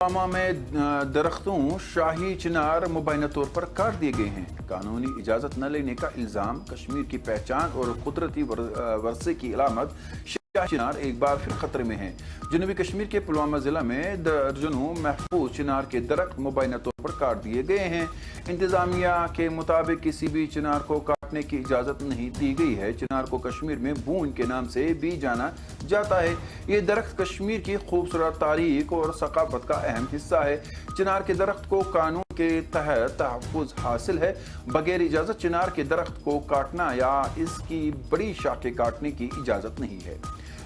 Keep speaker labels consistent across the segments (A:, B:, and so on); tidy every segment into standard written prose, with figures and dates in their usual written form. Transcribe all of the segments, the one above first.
A: पुलवामा में दरख्तों शाही चिनार मुबैना तौर पर काट दिए गए हैं। कानूनी इजाजत न लेने का इल्जाम, कश्मीर की पहचान और कुदरती वर्से की अलामत शाही चिनार एक बार फिर खतरे में है। जनूबी कश्मीर के पुलवामा जिला में दर्जनों महफूज चिनार के दरख्त मुबैना तौर पर काट दिए गए हैं। इंतजामिया के मुताबिक किसी भी चिनार को काटने की इजाजत नहीं दी गई है। चिनार को कश्मीर में बून के नाम से भी जाना जाता है। ये दरख्त कश्मीर की खूबसूरत तारीख और सकाफत का अहम हिस्सा है। चिनार के दरख्त को कानून के तहत तहफ़्फ़ुज़ हासिल है। बगैर इजाजत चिनार के दरख्त को काटना या इसकी बड़ी शाखें काटने की इजाजत नहीं है।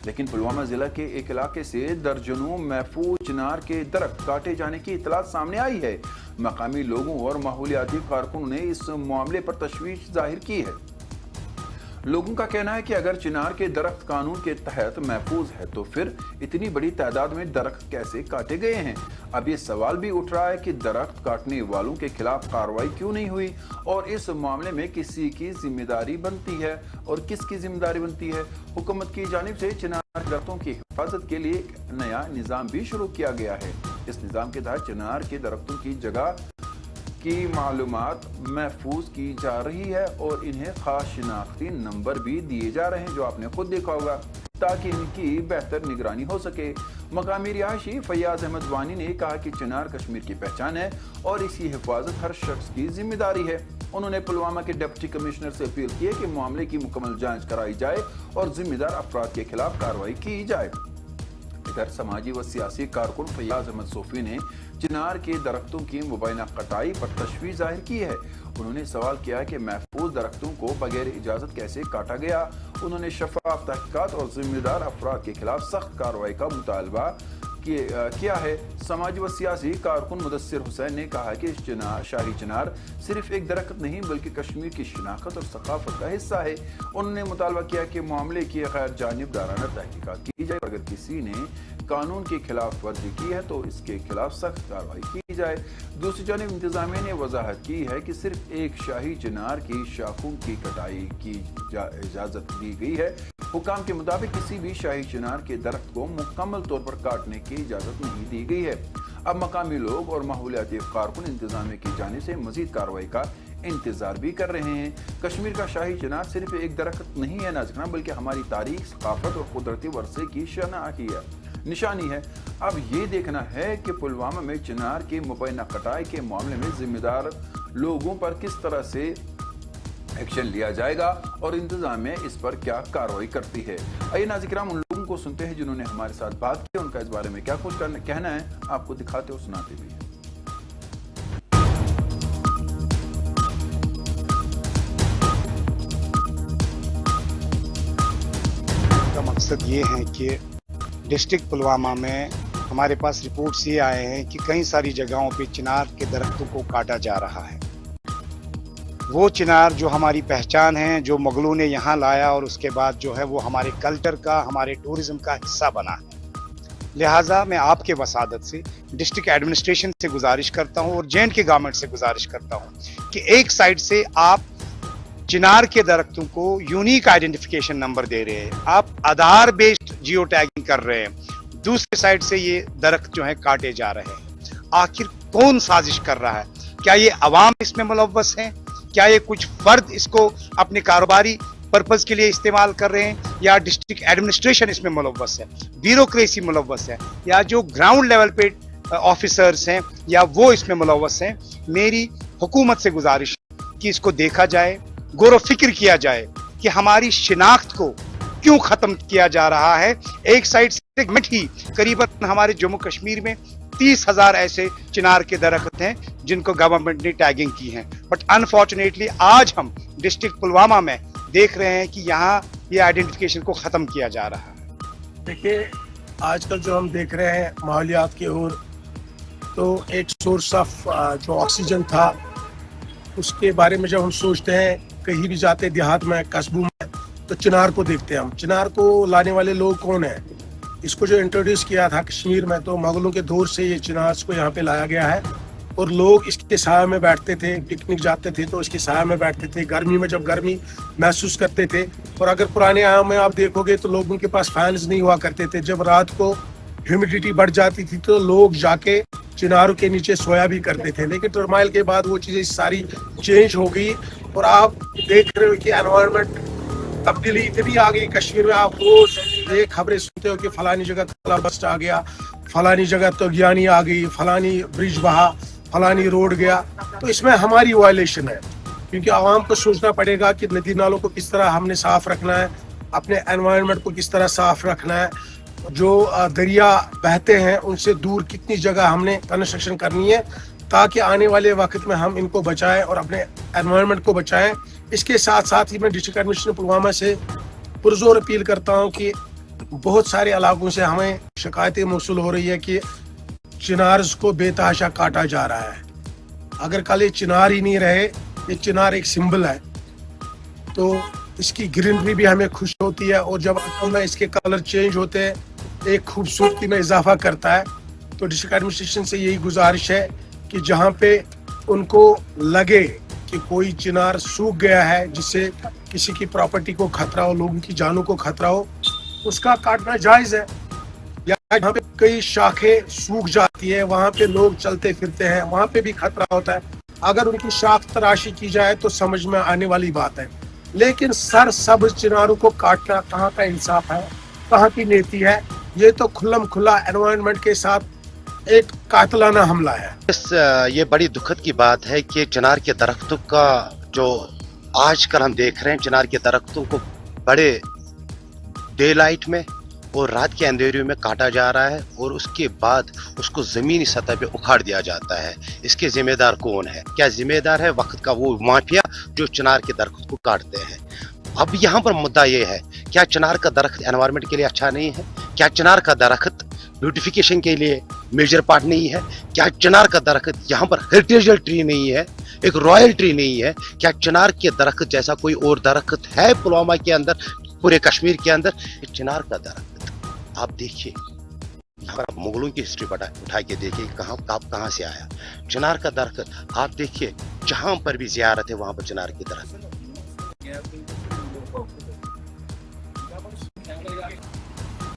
A: लेकिन पुलवामा जिला के एक इलाके से दर्जनों महफूज चिनार के दरख्त काटे जाने की इतला सामने आई है। मकामी लोगों और माहौलियाती कारकुनों ने इस मामले पर तशवीश जाहिर की है। लोगों का कहना है कि अगर चिनार के दरख्त कानून के तहत महफूज है तो फिर इतनी बड़ी तादाद में दरख्त कैसे काटे गए हैं। अब ये सवाल भी उठ रहा है कि दरख्त काटने वालों के खिलाफ कार्रवाई क्यों नहीं हुई और इस मामले में किसी की जिम्मेदारी बनती है और किसकी जिम्मेदारी बनती है। हुकूमत की जानिब से चिनार दरख्तों की हिफाजत के लिए एक नया निज़ाम भी शुरू किया गया है। इस निज़ाम के तहत चिनार के दरख्तों की जगह की मालूमात महफूज की जा रही है और इन्हें खास शिनाख्ती नंबर भी दिए जा रहे हैं, जो आपने खुद देखा होगा, ताकि इनकी बेहतर निगरानी हो सके। मकामी रिहायशी फैयाज अहमद वानी ने कहा कि चिनार कश्मीर की पहचान है और इसकी हिफाजत हर शख्स की जिम्मेदारी है। उन्होंने पुलवामा के डिप्टी कमिश्नर से अपील की है कि मामले की मुकम्मल जांच कराई जाए और जिम्मेदार अफराद के खिलाफ कार्रवाई की जाए। इधर समाजी व सियासी कारकुन फैयाज अहमद सोफी ने चिनार के दरख्तों की मुबैना कटाई पर तशवीश जाहिर की है। उन्होंने सवाल किया है कि महफूज दरख्तों को बगैर इजाजत कैसे काटा गया। उन्होंने शफाफ तहकीकात और जिम्मेदार अफराद के खिलाफ सख्त कार्रवाई का मुतालबा किया है। समाजी व सियासी कारकुन मुदस्सिर हुसैन ने कहा कि शाही चिनार सिर्फ एक दरख्त नहीं बल्कि कश्मीर की शिनाख्त और सकाफत का हिस्सा है। उन्होंने मुतालबा किया कि मामले की गैर जानिबदाराना तहकीकात की जाए। अगर किसी ने कानून की खिलाफ वर्जी की है तो इसके खिलाफ सख्त कार्रवाई की जाए। दूसरी जानिब इंतजामिया ने वजाहत की है कि सिर्फ एक शाही चिनार की शाखों की कटाई की इजाजत दी गई है। हुकाम के मुताबिक किसी भी शाही चिनार के दरख्त को मुकम्मल तौर पर काटने की इजाजत नहीं दी गई है। अब मकामी लोग और माहौलियाती कारकुन इंतजामिया की जानिब से मजीद कार्रवाई का इंतजार भी कर रहे हैं। कश्मीर का शाही चिनार सिर्फ एक दरख्त नहीं है नाज़रीन, बल्कि हमारी तारीख, सकाफत और कुदरती वर्से की शनाख्ती निशानी है। अब ये देखना है कि पुलवामा में चिनार के मुबैना कटाई के मामले में जिम्मेदार लोगों पर किस तरह से एक्शन लिया जाएगा और इंतजामिया इस पर क्या कार्रवाई करती है। आइए नाज़रीन, उन लोगों को सुनते हैं जिन्होंने हमारे साथ बात की, उनका इस बारे में क्या कुछ कहना है, आपको दिखाते और सुनाते भी हैं।
B: का मकसद ये है कि डिस्ट्रिक्ट पुलवामा में हमारे पास रिपोर्ट्स ये आए हैं कि कई सारी जगहों पे चिनार के दरख्तों को काटा जा रहा है। वो चिनार जो हमारी पहचान है, जो मुगलों ने यहाँ लाया और उसके बाद जो है वो हमारे कल्चर का, हमारे टूरिज्म का हिस्सा बना है। लिहाजा मैं आपके वसादत से डिस्ट्रिक्ट एडमिनिस्ट्रेशन से गुजारिश करता हूँ और J&K गवर्नमेंट से गुजारिश करता हूँ कि एक साइड से आप चिनार के दरख्तों को यूनिक आइडेंटिफिकेशन नंबर दे रहे हैं, आप आधार बेस्ड जियो टैगिंग कर रहे हैं, दूसरी साइड से ये दरख्त जो है काटे जा रहे हैं। आखिर कौन साजिश कर रहा है? क्या ये अवाम इसमें मुलव्वस हैं? क्या ये कुछ फर्द इसको अपने कारोबारी पर्पस के लिए इस्तेमाल कर रहे हैं, या डिस्ट्रिक्ट एडमिनिस्ट्रेशन इसमें मुलव्वस है, ब्यूरोक्रेसी मुलव्वस है, या जो ग्राउंड लेवल पे ऑफिसर्स हैं या वो इसमें मुलव्वस हैं? मेरी हुकूमत से गुजारिश कि इसको देखा जाए, गौर फिक्र किया जाए कि हमारी शिनाख्त को क्यों खत्म किया जा रहा है। एक साइड से मिठी करीबन हमारे जम्मू कश्मीर में 30,000 ऐसे चिनार के दरख्त हैं जिनको गवर्नमेंट ने टैगिंग की है, बट अनफॉर्चुनेटली आज हम डिस्ट्रिक्ट पुलवामा में देख रहे हैं कि यहाँ ये आइडेंटिफिकेशन को खत्म किया जा रहा है।
C: देखिए, आजकल जो हम देख रहे हैं माहौलियात की ओर, तो एक सोर्स ऑफ जो ऑक्सीजन था उसके बारे में जब हम सोचते हैं, कहीं भी जाते देहात में, कस्बों में, तो चिनार को देखते हैं हम। चिनार को लाने वाले लोग कौन है? इसको जो इंट्रोड्यूस किया था कश्मीर में, तो मुगलों के दौर से ये चिनार को यहाँ पे लाया गया है और लोग इसके साया में बैठते थे, पिकनिक जाते थे तो इसके साया में बैठते थे, गर्मी में जब गर्मी महसूस करते थे। और अगर पुराने आयाम में आप देखोगे तो लोगों के पास फैंस नहीं हुआ करते थे। जब रात को ह्यूमिडिटी बढ़ जाती थी तो लोग जाके चिनारों के नीचे सोया भी करते थे, लेकिन टर्माइल के बाद वो चीज़ें सारी चेंज हो गई और आप देख रहे हो कि एनवायरनमेंट तब्दीली इतनी आ गई कश्मीर में। आप रोज ये खबरें सुनते हो कि फलानी जगह काला बस्ट आ गया, फलानी जगह तगियानी आ गई, फलानी ब्रिज बहा, फलानी रोड गया। तो इसमें हमारी वायलेशन है, क्योंकि आवाम को सोचना पड़ेगा कि नदी नालों को किस तरह हमने साफ रखना है, अपने एनवायरनमेंट को किस तरह साफ रखना है, जो दरिया बहते हैं उनसे दूर कितनी जगह हमने कंस्ट्रक्शन करनी है ताकि आने वाले वक्त में हम इनको बचाएं और अपने एनवायरनमेंट को बचाएं। इसके साथ साथ ही मैं डिस्ट्रिक्ट एडमिनिस्ट्रेशन पुलवामा से पुरजोर अपील करता हूं कि बहुत सारे इलाकों से हमें शिकायतें मौसूल हो रही है कि चिनार्स को बेतहाशा काटा जा रहा है। अगर कल ये चिनार ही नहीं रहे, ये चिनार एक सिंबल है, तो इसकी ग्रीनरी भी हमें खुश होती है और जब में इसके कलर चेंज होते हैं एक खूबसूरती में इजाफा करता है। तो डिस्ट्रिक्ट एडमिनिस्ट्रेशन से यही गुजारिश है कि जहाँ पे उनको लगे कि कोई चिनार सूख गया है जिससे किसी की प्रॉपर्टी को खतरा हो, लोगों की जानों को खतरा हो, उसका काटना जायज़ है। या जहाँ पे कई शाखें सूख जाती है, वहाँ पे लोग चलते फिरते हैं, वहाँ पे भी खतरा होता है। अगर उनकी शाख तराशी की जाए तो समझ में आने वाली बात है, लेकिन सर सब चिनारों को काटना कहाँ का इंसाफ है, कहाँ की नीति है? ये तो खुल्लम खुला एनवायरनमेंट के साथ एक कातलाना हमला है।
D: ये बड़ी दुखद की बात है कि चिनार के दरख्तों का जो आजकल हम देख रहे हैं, चिनार के दरख्तों को बड़े डे लाइट में और रात के अंधेरे में काटा जा रहा है और उसके बाद उसको ज़मीनी सतह पे उखाड़ दिया जाता है। इसके जिम्मेदार कौन है? क्या जिम्मेदार है वक्त का वो माफिया जो चिनार के दरख्त को काटते हैं? अब यहाँ पर मुद्दा ये है, क्या चिनार का दरख्त एनवायरनमेंट के लिए अच्छा नहीं है? क्या चिनार का दरख्त ब्यूटिफिकेशन के लिए मेजर पार्ट नहीं है? क्या चिनार का दरख्त यहाँ पर हेरिटेजल ट्री नहीं है, एक रॉयल ट्री नहीं है? क्या चिनार के दरख्त जैसा कोई और दरख्त है पुलवामा के अंदर, पूरे कश्मीर के अंदर? चिनार का दरख्त आप देखिए, यहाँ पर आप मुगलों की हिस्ट्री उठा के देखिए कहाँ से आया चिनार का दरख्त। आप देखिए जहाँ पर भी जियारत है वहां पर चिनार की दरख्त